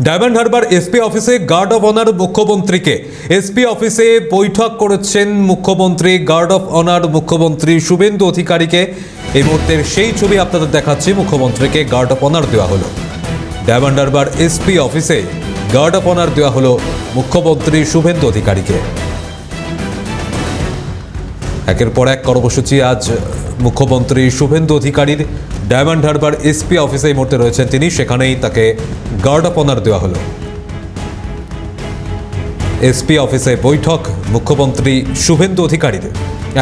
Diamond Harbour SP অফিসে guard of honour মুখ্যমন্ত্রীকে SP অফিসে বৈঠক করেছেন মুখ্যমন্ত্রী। গার্ড অফ অনার মুখ্যমন্ত্রী শুভেন্দু অধিকারীকে এই মুহূর্তের সেই ছবি আপনাদের দেখাচ্ছি। মুখ্যমন্ত্রীকে গার্ড অফ অনার দেওয়া হলো ডায়মন্ড হারবার এসপি অফিসে। গার্ড অফ অনার দেওয়া হলো মুখ্যমন্ত্রী শুভেন্দু অধিকারীকে। একের পর এক কর্মসূচি আজ মুখ্যমন্ত্রী শুভেন্দু অধিকারীর। ডায়মন্ড হারবার এসপি অফিসে এই মুহূর্তে রয়েছেন তিনি, সেখানেই তাকে গার্ড অফ অনার দেওয়া হলো। এসপি অফিসে বৈঠক মুখ্যমন্ত্রী শুভেন্দু অধিকারীর।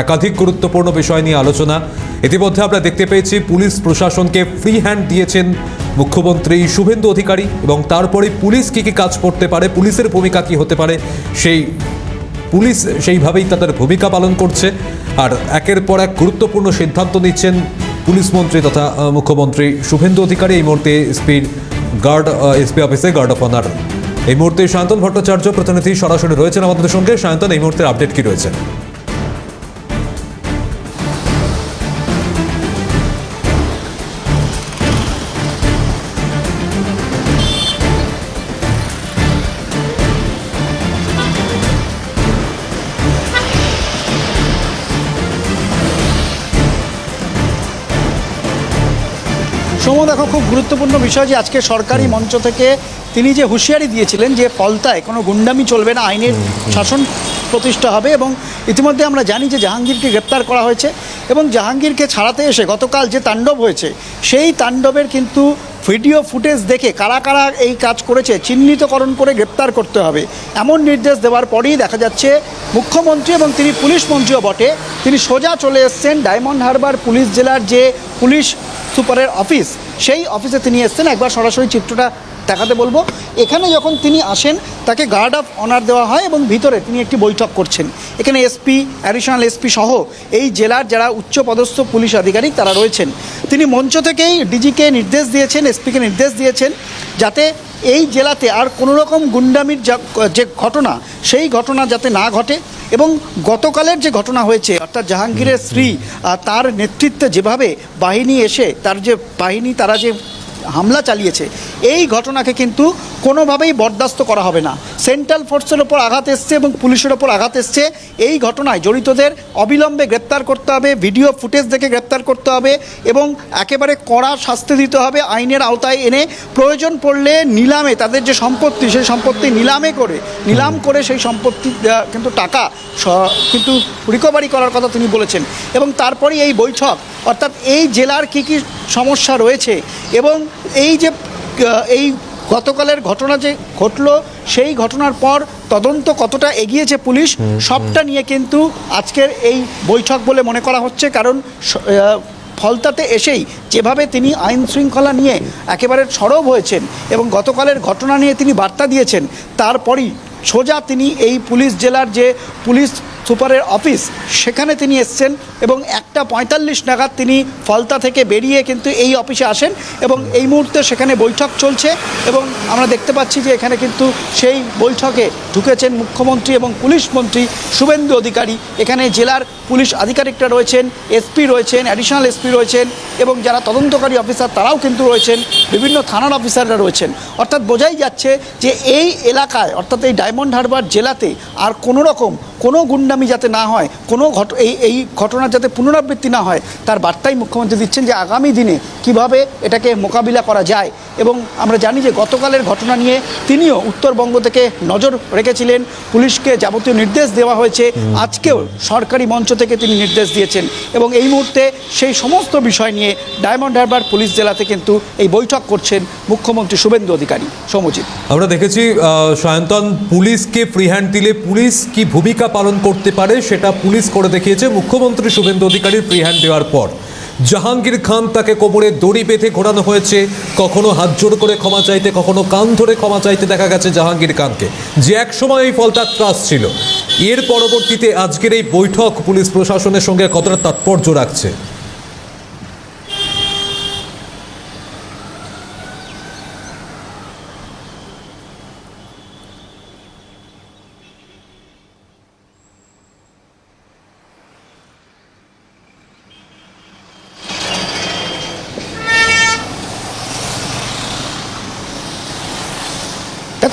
একাধিক গুরুত্বপূর্ণ বিষয় নিয়ে আলোচনা। ইতিমধ্যে আমরা দেখতে পেয়েছি পুলিশ প্রশাসনকে ফ্রি হ্যান্ড দিয়েছেন মুখ্যমন্ত্রী শুভেন্দু অধিকারী, এবং তারপরে পুলিশ কী কী কাজ করতে পারে, পুলিশের ভূমিকা কী হতে পারে, পুলিশ সেইভাবেই তাদের ভূমিকা পালন করছে। আর একের পর এক গুরুত্বপূর্ণ সিদ্ধান্ত নিচ্ছেন পুলিশ মন্ত্রী তথা মুখ্যমন্ত্রী শুভেন্দু অধিকারী। এই মুহূর্তে এসপি অফিসে গার্ড অফ অনার। এই মুহূর্তে সায়ন্তন ভট্টাচার্য প্রতিনিধি সরাসরি রয়েছেন আমাদের সঙ্গে। সায়ন্তন, এই মুহূর্তের আপডেট কি রয়েছে? দেখো, খুব গুরুত্বপূর্ণ বিষয় যে আজকে সরকারি মঞ্চ থেকে তিনি যে হুঁশিয়ারি দিয়েছিলেন যে ফলতায় কোনো গুন্ডামি চলবে না, আইনের শাসন প্রতিষ্ঠা হবে। এবং ইতিমধ্যে আমরা জানি যে জাহাঙ্গীরকে গ্রেপ্তার করা হয়েছে, এবং জাহাঙ্গীরকে ছাড়াতে এসে গতকাল যে তাণ্ডব হয়েছে সেই তাণ্ডবের কিন্তু ভিডিও ফুটেজ দেখে কারা কারা এই কাজ করেছে চিহ্নিতকরণ করে গ্রেপ্তার করতে হবে, এমন নির্দেশ দেওয়ার পরেই দেখা যাচ্ছে মুখ্যমন্ত্রী, এবং তিনি পুলিশ মন্ত্রীও বটে, তিনি সোজা চলে এসছেন ডায়মন্ড হারবার পুলিশ জেলার যে পুলিশ সুপারের অফিস, সেই অফিসে তিনি এসছেন। একবার সরাসরি চিত্রটা দেখাতে বলবো। এখানে যখন তিনি আসেন তাকে গার্ড অফ অনার দেওয়া হয়, এবং ভিতরে তিনি একটি বৈঠক করছেন। এখানে এসপি, অ্যাডিশনাল এসপি সহ এই জেলার যারা উচ্চপদস্থ পুলিশ আধিকারিক তারা রয়েছেন। তিনি মঞ্চ থেকেই ডিজিকে নির্দেশ দিয়েছেন, এসপিকে নির্দেশ দিয়েছেন যাতে এই জেলাতে আর কোনো রকম গুন্ডামির যে ঘটনা সেই ঘটনা যাতে না ঘটে। এবং গতকালের যে ঘটনা হয়েছে, অর্থাৎ জাহাঙ্গীরের স্ত্রী তার নেতৃত্বে যেভাবে বাহিনী এসে তারা যে হামলা চালিয়েছে, এই ঘটনাকে কিন্তু কোনোভাবেই বরদাস্ত করা হবে না। সেন্ট্রাল ফোর্সের ওপর আঘাত এসছে এবং পুলিশের ওপর আঘাত এসছে। এই ঘটনায় জড়িতদের অবিলম্বে গ্রেপ্তার করতে হবে, ভিডিও ফুটেজ দেখে গ্রেপ্তার করতে হবে, এবং একেবারে কড়া শাস্তি দিতে হবে, আইনের আওতায় এনে প্রয়োজন পড়লে নিলামে তাদের যে সম্পত্তি সেই সম্পত্তি নিলাম করে সেই সম্পত্তি কিন্তু টাকা কিন্তু রিকভারি করার কথা তিনি বলেছেন। এবং তারপরেই এই বৈঠক, অর্থাৎ এই জেলার কী কী সমস্যা রয়েছে, এবং এই গতকালের ঘটনা যে ঘটলো সেই ঘটনার পর তদন্ত কতটা এগিয়েছে পুলিশ, সবটা নিয়ে কিন্তু আজকের এই বৈঠক বলে মনে করা হচ্ছে। কারণ ফলতাতে এসেই যেভাবে তিনি আইন শৃঙ্খলা নিয়ে একেবারে সরব হয়েছেন এবং গতকালের ঘটনা নিয়ে তিনি বার্তা দিয়েছেন, তারপরই সোজা তিনি এই পুলিশ জেলার যে পুলিশ সুপারের অফিস সেখানে তিনি এসছেন, এবং 1:45 নাগাদ তিনি ফলতা থেকে বেরিয়ে কিন্তু এই অফিসে আসেন, এবং এই মুহূর্তে সেখানে বৈঠক চলছে। এবং আমরা দেখতে পাচ্ছি যে এখানে কিন্তু সেই বৈঠকে ঢুকেছেন মুখ্যমন্ত্রী এবং পুলিশ মন্ত্রী শুভেন্দু অধিকারী। এখানে জেলার পুলিশ আধিকারিকরা রয়েছেন, এসপি রয়েছেন, অ্যাডিশনাল এসপি রয়েছেন, এবং যারা তদন্তকারী অফিসার তারাও কিন্তু রয়েছেন, বিভিন্ন থানার অফিসাররা রয়েছেন। অর্থাৎ বোঝাই যাচ্ছে যে এই এলাকায়, অর্থাৎ এই ডায়মন্ড হারবার জেলাতে আর কোনো গুন্ডামি যাতে না হয়, এই ঘটনার যাতে পুনরাবৃত্তি না হয়, তার বার্তাই মুখ্যমন্ত্রী দিচ্ছেন যে আগামী দিনে কিভাবে এটাকে মোকাবিলা করা যায়। এবং আমরা জানি যে গতকালের ঘটনা নিয়ে তিনিও উত্তরবঙ্গ থেকে নজর রেখেছিলেন, পুলিশকে যাবতীয় নির্দেশ দেওয়া হয়েছে, আজকেও সরকারি মঞ্চ থেকে তিনি নির্দেশ দিয়েছেন। এবং এই মুহূর্তে সেই সমস্ত বিষয় নিয়ে ডায়মন্ড হারবার পুলিশ জেলাতে কিন্তু এই বৈঠক করছেন মুখ্যমন্ত্রী শুভেন্দু অধিকারী। সৌম্যজিৎ, আমরা দেখেছি সায়ন্তন, পুলিশকে ফ্রি হ্যান্ড দিলে পুলিশ কি ভূমিকা পালন করতে পারে সেটা পুলিশ করে দেখিয়েছে মুখ্যমন্ত্রী শুভেন্দু অধিকারীর ফ্রি হ্যান্ড দেওয়ার পর। জাহাঙ্গীর খান তাকে কোমরে দড়ি বেঁধে ঘোরানো হয়েছে, কখনো হাত জোর করে ক্ষমা চাইতে, কখনো কান ধরে ক্ষমা চাইতে দেখা গেছে জাহাঙ্গীর খানকে, যে একসময় এই ফলতার ত্রাস ছিল। এর পরবর্তীতে আজকের এই বৈঠক পুলিশ প্রশাসনের সঙ্গে কতটা তাৎপর্য রাখছে?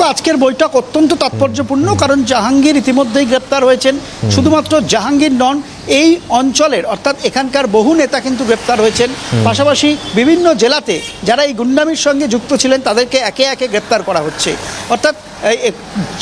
দেখো, আজকের বৈঠক অত্যন্ত তাৎপর্যপূর্ণ, কারণ জাহাঙ্গীর ইতিমধ্যেই গ্রেপ্তার হয়েছেন। শুধুমাত্র জাহাঙ্গীর নন, এই অঞ্চলের অর্থাৎ এখানকার বহু নেতা কিন্তু গ্রেপ্তার হয়েছেন। পাশাপাশি বিভিন্ন জেলাতে যারা এই গুন্ডামির সঙ্গে যুক্ত ছিলেন তাদেরকে একে একে গ্রেপ্তার করা হচ্ছে। অর্থাৎ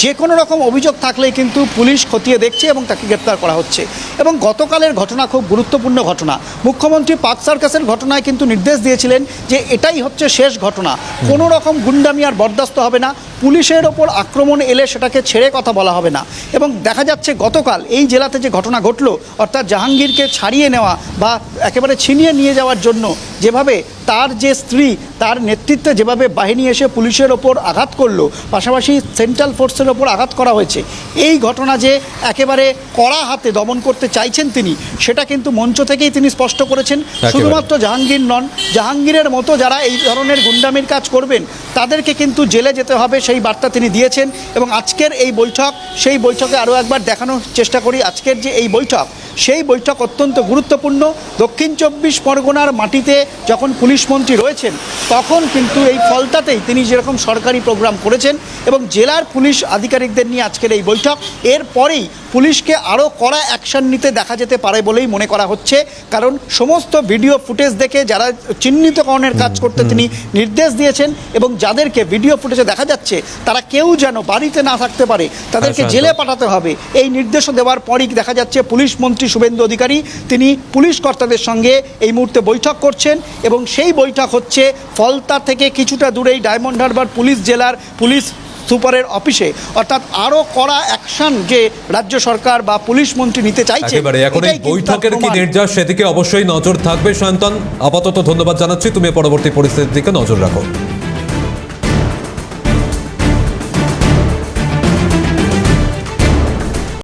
যে কোনো রকম অভিযোগ থাকলেই কিন্তু পুলিশ খতিয়ে দেখছে এবং তাকে গ্রেপ্তার করা হচ্ছে। এবং গতকালের ঘটনা খুব গুরুত্বপূর্ণ ঘটনা। মুখ্যমন্ত্রী পার্ক সার্কাসের ঘটনায় কিন্তু নির্দেশ দিয়েছিলেন যে এটাই হচ্ছে শেষ ঘটনা, কোনো রকম গুন্ডামি আর বরদাস্ত হবে না, পুলিশের ওপর আক্রমণ এলে সেটাকে ছেড়ে কথা বলা হবে না। এবং দেখা যাচ্ছে গতকাল এই জেলাতে যে ঘটনা ঘটলো, অর্থাৎ জাহাঙ্গীরকে ছাড়িয়ে নেওয়া বা একেবারে ছিনিয়ে নিয়ে যাওয়ার জন্য যেভাবে তার যে স্ত্রী তার নেতৃত্বে যেভাবে বাহিনী এসে পুলিশের ওপর আঘাত করলো, পাশাপাশি সেন্ট্রাল ফোর্সের ওপর আঘাত করা হয়েছে, এই ঘটনা যে একেবারে কড়া হাতে দমন করতে চাইছেন তিনি, সেটা কিন্তু মঞ্চ থেকেই তিনি স্পষ্ট করেছেন। শুধুমাত্র জাহাঙ্গীর নন, জাহাঙ্গীরের মতো যারা এই ধরনের গুন্ডামির কাজ করবেন তাদেরকে কিন্তু জেলে যেতে হবে, সেই বার্তা তিনি দিয়েছেন। এবং আজকের এই বৈঠক, সেই বৈঠকে আরও একবার দেখানোর চেষ্টা করি, আজকের যে এই বৈঠক, সেই বৈঠক অত্যন্ত গুরুত্বপূর্ণ। দক্ষিণ 24 পরগনার মাটিতে যখন পুলিশ মন্ত্রী রয়েছেন তখন কিন্তু এই ফলতাতেই তিনি যেরকম সরকারি প্রোগ্রাম করেছেন এবং জেলার পুলিশ আধিকারিকদের নিয়ে আজকের এই বৈঠক, এরপরেই পুলিশকে আরও কড়া অ্যাকশন নিতে দেখা যেতে পারে বলেই মনে করা হচ্ছে। কারণ সমস্ত ভিডিও ফুটেজ দেখে যারা চিহ্নিতকরণের কাজ করতে তিনি নির্দেশ দিয়েছেন এবং যাদেরকে ভিডিও ফুটেজে দেখা যাচ্ছে তারা কেউ যেন বাড়িতে না থাকতে পারে, তাদেরকে জেলে পাঠাতে হবে, এই নির্দেশও দেওয়ার পরই দেখা যাচ্ছে পুলিশ মন্ত্রী শুভেন্দু অধিকারী তিনি পুলিশ কর্তাদের সঙ্গে এই মুহূর্তে বৈঠক করছেন। এবং সেই বৈঠক হচ্ছে ফলতা থেকে কিছুটা দূরেই ডায়মন্ড হারবার পুলিশ জেলার পুলিশ সুপারের অফিসে। অর্থাৎ আরো কড়া অ্যাকশন যে রাজ্য সরকার বা পুলিশ মন্ত্রী নিতে চাইছে, একেবারে এখন এই বৈঠকের কি নির্যাস সেদিকে অবশ্যই নজর থাকবে। সায়ন্তন, আপাতত ধন্যবাদ জানাচ্ছি, তুমি পরবর্তী পরিস্থিতির দিকে নজর রাখো।